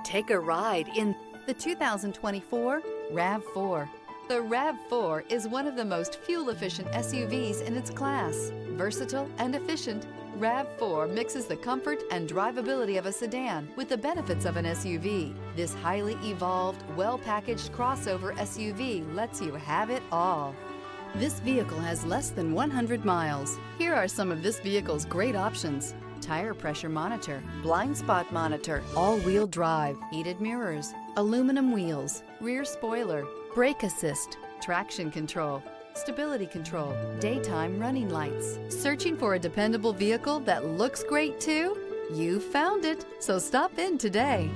Take a ride in the 2024 RAV4. The RAV4 is one of the most fuel-efficient SUVs in its class. Versatile and efficient, RAV4 mixes the comfort and drivability of a sedan with the benefits of an SUV. This highly evolved, well-packaged crossover SUV lets you have it all. This vehicle has less than 100 miles. Here are some of this vehicle's great options: tire pressure monitor, blind spot monitor, all-wheel drive, heated mirrors, aluminum wheels, rear spoiler, brake assist, traction control, stability control, daytime running lights. Searching for a dependable vehicle that looks great too? You found it, so stop in today.